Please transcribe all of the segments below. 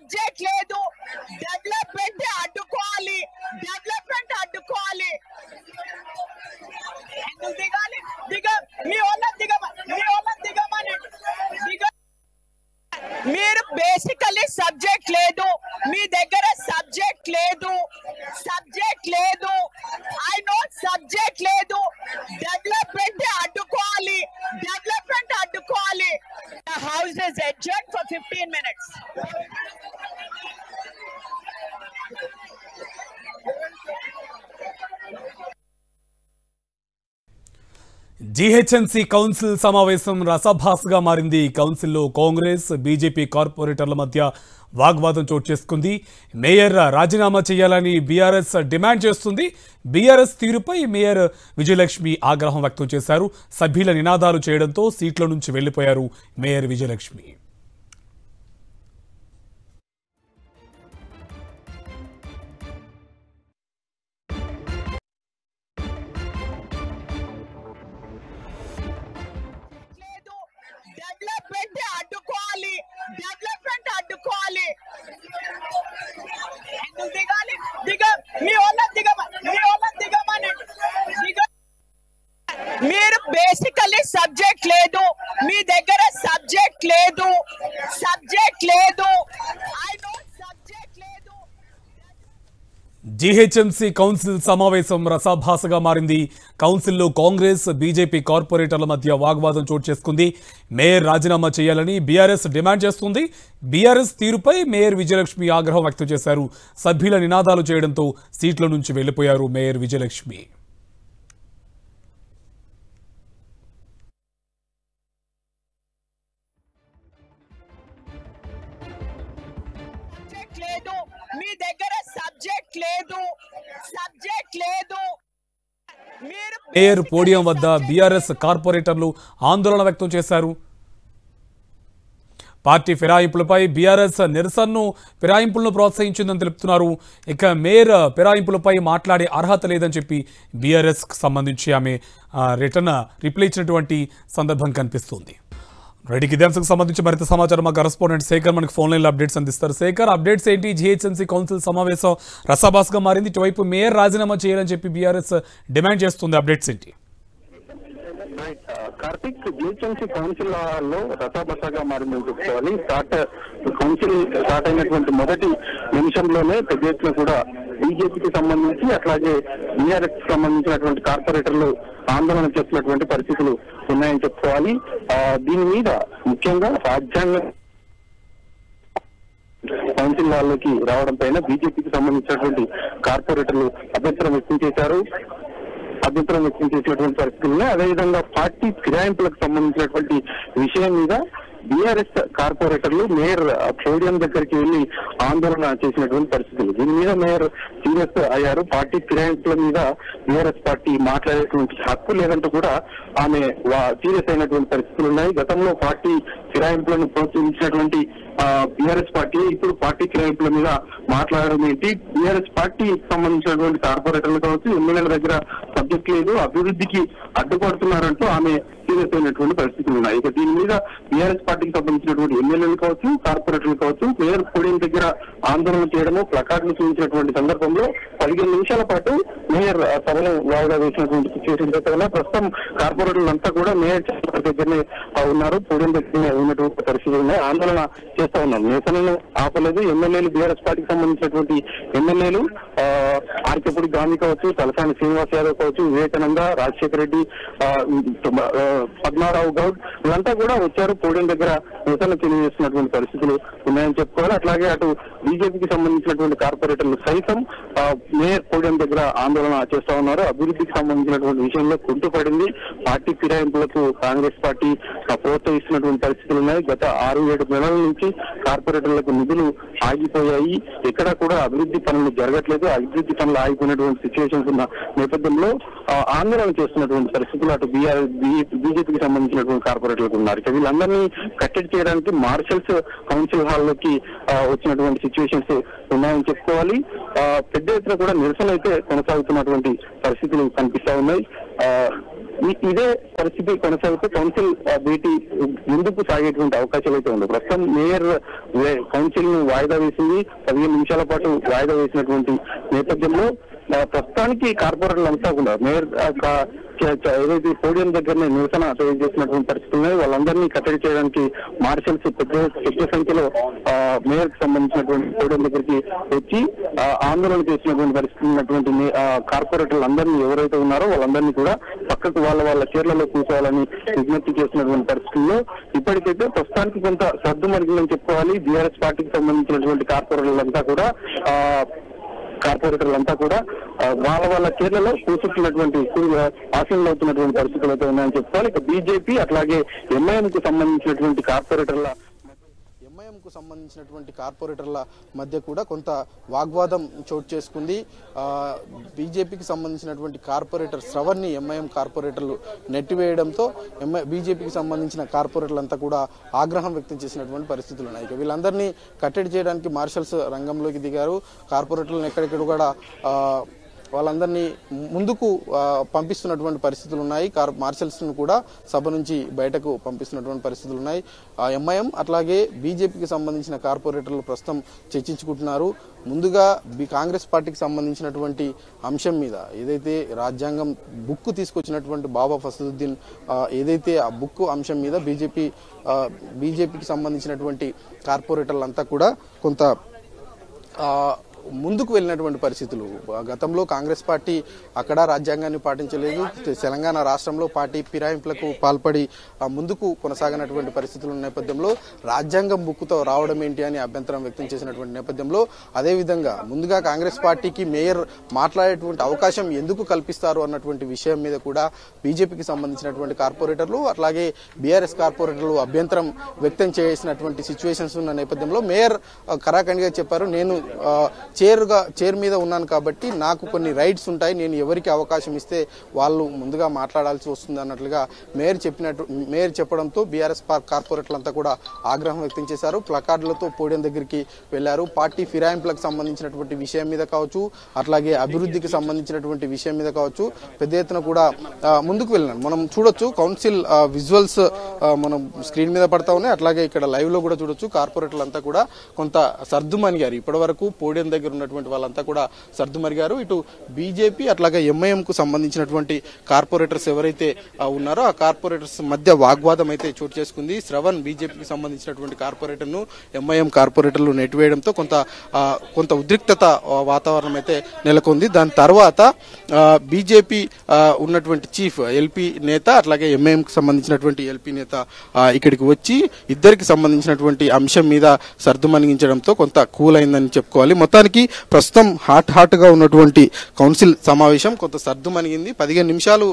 Subject లేదు. Development అడ్డుకోవాలి, development అడ్డుకోవాలి. ఎందుకు దిగాలి? మీ వాళ్ళని దిగమని మీరు బేసికలీ సబ్జెక్ట్ లేదు, మీ దగ్గర సబ్జెక్ట్ లేదు. ఐ నో సబ్జెక్ట్ లేదు. డెవలప్మెంట్ అడ్డుకోవాలి. The house is adjourned for 15 minutes. GHMC council సమావేశం రసభాసగా మారింది. కౌన్సిల్లో కాంగ్రెస్ బీజేపీ కార్పొరేటర్ల మధ్య వాగ్వాదం చోటు చేసుకుంది. మేయర్ రాజీనామా చేయాలని బీఆర్ఎస్ డిమాండ్ చేస్తుంది. బీఆర్ఎస్ తీరుపై మేయర్ విజయలక్ష్మి ఆగ్రహం వ్యక్తం చేశారు. సభ్యుల నినాదాలు చేయడంతో సీట్ల నుంచి వెళ్లిపోయారు మేయర్ విజయలక్ష్మి. డెవలప్మెంట్ అడ్డుకోవాలి. ఎందుకు దిగాలి? మీ వాళ్ళని దిగమని మీరు బేసికలీ సబ్జెక్ట్ లేదు, మీ దగ్గర సబ్జెక్ట్ లేదు. ఐ నో సబ్జెక్ట్ లేదు. జీహెచ్ఎంసీ కౌన్సిల్ సమావేశం రసభాసగా మారింది. కౌన్సిల్లో కాంగ్రెస్ బీజేపీ కార్పొరేటర్ల మధ్య వాగ్వాదం చోటు చేసుకుంది. మేయర్ రాజీనామా చేయాలని బీఆర్ఎస్ డిమాండ్ చేస్తుంది. బీఆర్ఎస్ తీరుపై మేయర్ విజయలక్ష్మి ఆగ్రహం వ్యక్తం చేశారు. సభ్యుల నినాదాలు చేయడంతో సీట్ల నుంచి వెళ్లిపోయారు మేయర్ విజయలక్ష్మి. మీ దగ్గర సబ్జెక్ట్ లేదు. మేయర్ పోడియం వద్ద బీఆర్ఎస్ కార్పొరేటర్లు ఆందోళన వ్యక్తం చేశారు. పార్టీ ఫిరాయింపులపై బీఆర్ఎస్ నిరసనను ఫిరాయింపులను ప్రోత్సహించిందని తెలుపుతున్నారు. ఇక మేయర్ ఫిరాయింపులపై మాట్లాడే అర్హత లేదని చెప్పి బీఆర్ఎస్ సంబంధించి ఆమె రిటర్న్ రిప్లై ఇచ్చినటువంటి సందర్భం కనిపిస్తుంది. రైట్కి ఇదే అంశకు సంబంధించి మరింత సమాచారం మా కరెస్పాండెంట్ శేఖర్ మనకు ఫోన్ లైన్లో అప్డేట్స్ అందిస్తారు. శేఖర్, అప్డేట్స్ ఏంటి? జీహెచ్ఎంసీ కౌన్సిల్ సమావేశం రసాభాసగా మారింది. ఇటువైపు మేయర్ రాజీనామా చేయాలని చెప్పి బీఆర్ఎస్ డిమాండ్ చేస్తుంది. అప్డేట్స్ ఏంటి? కార్తిక్, జిహెచ్ఎంసీ కౌన్సిల్ లో రసాబసాగా మారిందని చెప్పుకోవాలి. కౌన్సిల్ స్టార్ట్ అయినటువంటి మొదటి నిమిషంలోనే పెద్ద ఎత్తున కూడా బీజేపీకి సంబంధించి అట్లాగే బీఆర్ఎస్ కి సంబంధించినటువంటి కార్పొరేటర్లు ఆందోళన చేస్తున్నటువంటి పరిస్థితులు ఉన్నాయని చెప్పుకోవాలి. దీని మీద ముఖ్యంగా రాజ్యాంగ కౌన్సిల్ వాళ్ళకి రావడం పైన బీజేపీకి సంబంధించినటువంటి కార్పొరేటర్లు అభ్యంతరం వ్యక్తం చేసినటువంటి పరిస్థితుల్లో, అదేవిధంగా పార్టీ ఫిరాయింపులకు సంబంధించినటువంటి విషయం మీద బీఆర్ఎస్ కార్పొరేటర్లు మేయర్ పోడియం దగ్గరికి వెళ్లి ఆందోళన చేసినటువంటి పరిస్థితులు. దీని మీద మేయర్ సీరియస్ అయ్యారు. పార్టీ ఫిరాయింపుల మీద బీఆర్ఎస్ పార్టీ మాట్లాడేటువంటి హక్కు లేదంటూ కూడా ఆమె సీరియస్ అయినటువంటి పరిస్థితులు ఉన్నాయి. గతంలో పార్టీ ఫిరాయింపులను ప్రోత్సహించినటువంటి బీఆర్ఎస్ పార్టీ ఇప్పుడు పార్టీ ఫిరాయింపుల మీద మాట్లాడడం ఏంటి? బీఆర్ఎస్ పార్టీకి సంబంధించినటువంటి కార్పొరేటర్లు కావచ్చు, ఎమ్మెల్యేల దగ్గర సబ్జెక్ట్ లేదు, అభివృద్ధికి అడ్డుపడుతున్నారంటూ ఆమె సీరియస్ అయినటువంటి పరిస్థితులు ఉన్నాయి. ఇక దీని మీద బీఆర్ఎస్ పార్టీకి సంబంధించినటువంటి ఎమ్మెల్యేలు కావచ్చు, కార్పొరేటర్లు కావచ్చు, మేయర్ పోడియం దగ్గర ఆందోళన చేయడము, ప్లకార్డులు చూపించినటువంటి సందర్భంలో 15 నిమిషాల పాటు మేయర్ సభను వాయిదా వేసినటువంటి సిచ్యువేషన్ వల్ల ప్రస్తుతం కార్పొరేటర్లు అంతా కూడా మేయర్ దగ్గరనే ఉన్నారు, పోడియం దగ్గరనే ఉన్నటువంటి పరిస్థితులు ఉన్నాయి. ఆందోళన చేస్తా ఉన్నారు. నిరసనను ఆపలేదు. ఎమ్మెల్యేలు బీఆర్ఎస్ పార్టీకి సంబంధించినటువంటి ఎమ్మెల్యేలు ఆర్కేపూడి గాంధీ కావచ్చు, తలసాని శ్రీనివాస్ యాదవ్ కావచ్చు, వివేకానంద, రాజశేఖర రెడ్డి, పద్మారావు గౌడ్ వీళ్ళంతా కూడా వచ్చారు. పోడియం దగ్గర నిరసన తెలియజేస్తున్నటువంటి పరిస్థితులు ఉన్నాయని చెప్పుకోవాలి. అట్లాగే అటు బీజేపీకి సంబంధించినటువంటి కార్పొరేటర్లు సైతం మేయర్ పోడియం దగ్గర ఆందోళన చేస్తా ఉన్నారు. అభివృద్ధికి సంబంధించినటువంటి విషయంలో కుంటుపడింది. పార్టీ ఫిరాయింపులకు కాంగ్రెస్ పార్టీ ప్రోత్సహిస్తున్నటువంటి పరిస్థితులు ఉన్నాయి. గత 6-7 నెలల నుంచి కార్పొరేటర్లకు నిధులు ఆగిపోయాయి. ఎక్కడా కూడా అభివృద్ధి పనులు జరగట్లేదు. అభివృద్ధి పనులు ఆగిపోయినటువంటి సిచ్యువేషన్స్ ఉన్న నేపథ్యంలో ఆందోళన చేస్తున్నటువంటి పరిస్థితులు అటు బీజేపీకి సంబంధించినటువంటి కార్పొరేటర్లకు ఉన్నారు. వీళ్ళందరినీ కట్టడి చేయడానికి మార్షల్స్ కౌన్సిల్ హాల్లోకి వచ్చినటువంటి సిచ్యువేషన్స్ ఉన్నాయని చెప్పుకోవాలి. పెద్ద ఎత్తున కూడా నిరసన అయితే కొనసాగుతున్నటువంటి పరిస్థితులు కనిపిస్తా ఉన్నాయి. ఇదే పరిస్థితి కొనసాగితే కౌన్సిల్ భేటీ ముందుకు సాగేటువంటి అవకాశాలు అయితే ఉండవు. ప్రస్తుతం మేయర్ కౌన్సిల్ ను వాయిదా వేసింది, 15 నిమిషాల పాటు వాయిదా వేసినటువంటి నేపథ్యంలో ప్రస్తుతానికి కార్పొరేటర్లంతా కూడా మేయర్ ఏదైతే పోడియం దగ్గరనే నిరసన తెలియజేసినటువంటి పరిస్థితి ఉన్నాయి. వాళ్ళందరినీ కట్టడి చేయడానికి మార్షల్స్ పెద్ద సంఖ్యలో మేయర్ కి సంబంధించినటువంటి పోడియం దగ్గరికి వచ్చి ఆందోళన చేసినటువంటి పరిస్థితి ఉన్నటువంటి కార్పొరేటర్లు అందరినీ ఎవరైతే ఉన్నారో వాళ్ళందరినీ కూడా పక్కకు వాళ్ళ చీరలలో కూర్చోవాలని విజ్ఞప్తి చేసినటువంటి పరిస్థితుల్లో ఇప్పటికైతే ప్రస్తుతానికి కొంత సర్దు మరిగిందని చెప్పుకోవాలి. బీఆర్ఎస్ పార్టీకి సంబంధించినటువంటి కార్పొరేటర్లంతా కూడా వాళ్ళ చీరలలో కూర్చుంటున్నటువంటి ఆశలు అవుతున్నటువంటి పరిస్థితులు అయితే ఉన్నాయని చెప్పుకోవాలి. ఇక బీజేపీ అట్లాగే ఎంఐఎం కు సంబంధించినటువంటి కార్పొరేటర్ల మధ్య కూడా కొంత వాగ్వాదం చోటు చేసుకుంది. బీజేపీకి సంబంధించినటువంటి కార్పొరేటర్ శ్రవణ్ని ఎంఐఎం కార్పొరేటర్లు నెట్టివేయడంతో బీజేపీకి సంబంధించిన కార్పొరేటర్లంతా కూడా ఆగ్రహం వ్యక్తం చేసినటువంటి పరిస్థితులు ఉన్నాయి. ఇక వీళ్ళందరినీ కట్టడి చేయడానికి మార్షల్స్ రంగంలోకి దిగారు. కార్పొరేటర్లను ఎక్కడెక్కడ కూడా వాళ్ళందరినీ ముందుకు పంపిస్తున్నటువంటి పరిస్థితులు ఉన్నాయి. మార్షల్స్ ను కూడా సభ నుంచి బయటకు పంపిస్తున్నటువంటి పరిస్థితులు ఉన్నాయి. ఎంఐఎం అట్లాగే బీజేపీకి సంబంధించిన కార్పొరేటర్లు ప్రస్తుతం చర్చించుకుంటున్నారు. ముందుగా కాంగ్రెస్ పార్టీకి సంబంధించినటువంటి అంశం మీద ఏదైతే రాజ్యాంగం బుక్ తీసుకొచ్చినటువంటి బాబా ఫసదుద్దీన్ ఏదైతే ఆ బుక్ అంశం మీద బీజేపీకి సంబంధించినటువంటి కార్పొరేటర్లంతా కూడా కొంత ముందుకు వెళ్ళినటువంటి పరిస్థితులు. గతంలో కాంగ్రెస్ పార్టీ అక్కడ రాజ్యాంగాన్ని పాటించలేదు. తెలంగాణ రాష్ట్రంలో పార్టీ ఫిరాయింపులకు పాల్పడి ముందుకు కొనసాగినటువంటి పరిస్థితుల నేపథ్యంలో రాజ్యాంగం బుక్కుతో రావడం ఏంటి అని అభ్యంతరం వ్యక్తం చేసినటువంటి నేపథ్యంలో అదేవిధంగా ముందుగా కాంగ్రెస్ పార్టీకి మేయర్ మాట్లాడేటువంటి అవకాశం ఎందుకు కల్పిస్తారు అన్నటువంటి విషయం మీద కూడా బీజేపీకి సంబంధించినటువంటి కార్పొరేటర్లు అట్లాగే బీఆర్ఎస్ కార్పొరేటర్లు అభ్యంతరం వ్యక్తం చేసినటువంటి సిచ్యువేషన్స్ ఉన్న నేపథ్యంలో మేయర్ కరాఖండిగా చెప్పారు, నేను చైర్ మీద ఉన్నాను కాబట్టి నాకు కొన్ని రైట్స్ ఉంటాయి, నేను ఎవరికి అవకాశం ఇస్తే వాళ్ళు ముందుగా మాట్లాడాల్సి వస్తుంది అన్నట్లుగా మేయర్ చెప్పడంతో బీఆర్ఎస్ కార్పొరేటర్లంతా కూడా ఆగ్రహం వ్యక్తం చేశారు. ప్లకార్డులతో పోడియం దగ్గరికి వెళ్లారు. పార్టీ ఫిరాయింపులకు సంబంధించినటువంటి విషయం మీద కావచ్చు, అట్లాగే అభివృద్ధికి సంబంధించినటువంటి విషయం మీద కావచ్చు పెద్ద ఎత్తున కూడా ముందుకు వెళ్ళినారు. మనం చూడొచ్చు కౌన్సిల్ విజువల్స్ మనం స్క్రీన్ మీద పడతా ఉన్నాయి. అట్లాగే ఇక్కడ లైవ్ లో కూడా చూడొచ్చు కార్పొరేటర్లంతా కూడా కొంత సర్దుమణిగారు. ఇప్పటి వరకు పోడియం దగ్గర ఉన్నటువంటి వాళ్ళంతా కూడా సర్దుమరిగారు. ఇటు బీజేపీ అట్లాగే ఎంఐఎం కు సంబంధించినటువంటి కార్పొరేటర్స్ ఎవరైతే ఉన్నారో ఆ కార్పొరేటర్స్ మధ్య వాగ్వాదం అయితే చోటు చేసుకుంది. శ్రవణ్ బీజేపీకి సంబంధించినటువంటి కార్పొరేటర్ ను ఎంఐఎం కార్పొరేటర్లు నెట్టివేయడంతో కొంత ఉద్రిక్తత వాతావరణం అయితే నెలకొంది. దాని తర్వాత బీజేపీ ఉన్నటువంటి చీఫ్ ఎల్పీ నేత అట్లాగే ఎంఐఎం కు సంబంధించినటువంటి ఎల్పీ నేత ఇక్కడికి వచ్చి ఇద్దరికి సంబంధించినటువంటి అంశం మీద సర్దుమణిగించడంతో కొంత కూల్ అయిందని చెప్పుకోవాలి. మొత్తానికి ప్రస్తుతం హాట్ గా ఉన్నటువంటి కౌన్సిల్ సమావేశం కొంత సర్దుమణిగింది. 15 నిమిషాలు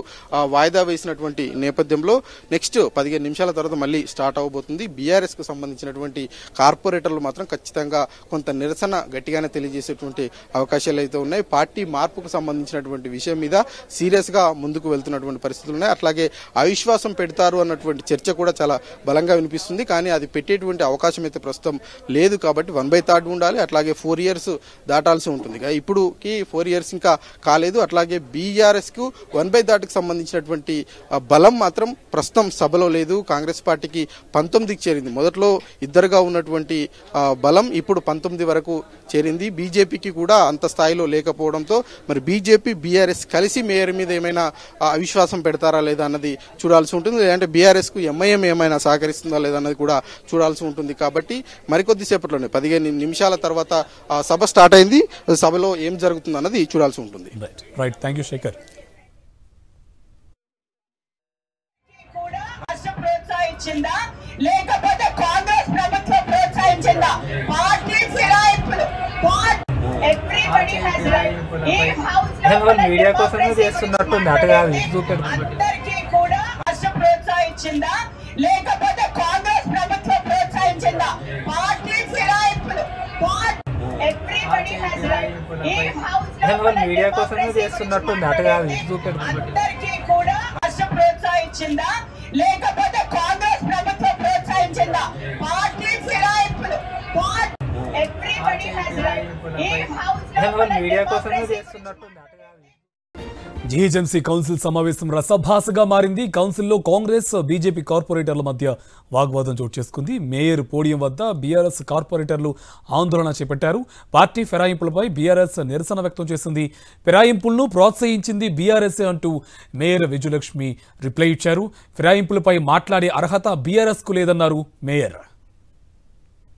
వాయిదా వేసినటువంటి నేపథ్యంలో నెక్స్ట్ 15 నిమిషాల తర్వాత మళ్ళీ స్టార్ట్ అవబోతుంది. బీఆర్ఎస్ కు సంబంధించినటువంటి కార్పొరేటర్లు మాత్రం ఖచ్చితంగా కొంత నిరసన గట్టిగానే తెలియజేసేటువంటి అవకాశాలు అయితే ఉన్నాయి. పార్టీ మార్పుకు సంబంధించినటువంటి విషయం మీద సీరియస్ గా ముందుకు వెళ్తున్నటువంటి పరిస్థితులు ఉన్నాయి. అట్లాగే అవిశ్వాసం పెడతారు అన్నటువంటి చర్చ కూడా చాలా బలంగా వినిపిస్తుంది. కానీ అది పెట్టేటువంటి అవకాశం అయితే ప్రస్తుతం లేదు. కాబట్టి 1/3 ఉండాలి. అట్లాగే 4 years దాటాల్సి ఉంటుంది. ఇప్పుడు 4 years ఇంకా కాలేదు. అట్లాగే బీఆర్ఎస్ కు 1/3 కి సంబంధించినటువంటి బలం మాత్రం ప్రస్తుతం సభలో లేదు. కాంగ్రెస్ పార్టీకి 19కి చేరింది. మొదట్లో ఇద్దరుగా ఉన్నటువంటి బలం ఇప్పుడు 19 వరకు చేరింది. బీజేపీకి కూడా అంత స్థాయిలో లేకపోవడంతో మరి బీజేపీ బీఆర్ఎస్ కలిసి మేయర్ మీద ఏమైనా అవిశ్వాసం పెడతారా లేదా అన్నది చూడాల్సి ఉంటుంది. లేదంటే బీఆర్ఎస్ కు ఎంఐఎం ఏమైనా సహకరిస్తుందా లేదా అన్నది కూడా చూడాల్సి ఉంటుంది. కాబట్టి మరికొద్దిసేపట్లోనే 15 నిమిషాల తర్వాత సభ స్టార్ట్ అయింది. సభలో ఏం జరుగుతుంది అన్నది చూడాల్సి ఉంటుంది. Right, thank you Shekhar. ప్రోత్సహించిందా లేకపోతే కాంగ్రెస్ ప్రభుత్వం ప్రోత్సహించిందా? పార్టీ ఫిరాయింపులు ఎవ్రీబడీ హస్ రైట్. ఈ హౌస్ లో మీడియా కోసం చేస్తున్నట్టు నాటగా అందరికీ కూడా రాష్ట్రం ప్రోత్సహించిందా లేకపోతే కాంగ్రెస్ ప్రభుత్వం ప్రోత్సహించిందా? పార్టీ ఫిరాయింపులు ఎవ్రీబడీ హస్ రైట్. ఈ హౌస్ లో మీడియా కోసం చేస్తున్నట్టు నాటగా అందరికీ కూడా రాష్ట్రం ప్రోత్సహించిందా లేకపోతే కాంగ్రెస్ ప్రభుత్వం ప్రోత్సహించిందా? పార్టీ ఫిరాయింపులు ఎవ్రీబడీ హస్ రైట్. ఈ హౌస్ లో మీడియా కోసం చేస్తున్నట్టు జీహెచ్ఎంసీ కౌన్సిల్ సమావేశం రసభాసగా మారింది. కౌన్సిల్లో కాంగ్రెస్ బీజేపీ కార్పొరేటర్ల మధ్య వాగ్వాదం చోటు చేసుకుంది. మేయర్ పోడియం వద్ద బీఆర్ఎస్ కార్పొరేటర్లు ఆందోళన చేపట్టారు. పార్టీ ఫిరాయింపులపై బీఆర్ఎస్ నిరసన వ్యక్తం చేసింది. ఫిరాయింపులను ప్రోత్సహించింది బీఆర్ఎస్ అంటూ మేయర్ విజయలక్ష్మి రిప్లై ఇచ్చారు. ఫిరాయింపులపై మాట్లాడే అర్హత బీఆర్ఎస్కు లేదన్నారు మేయర్.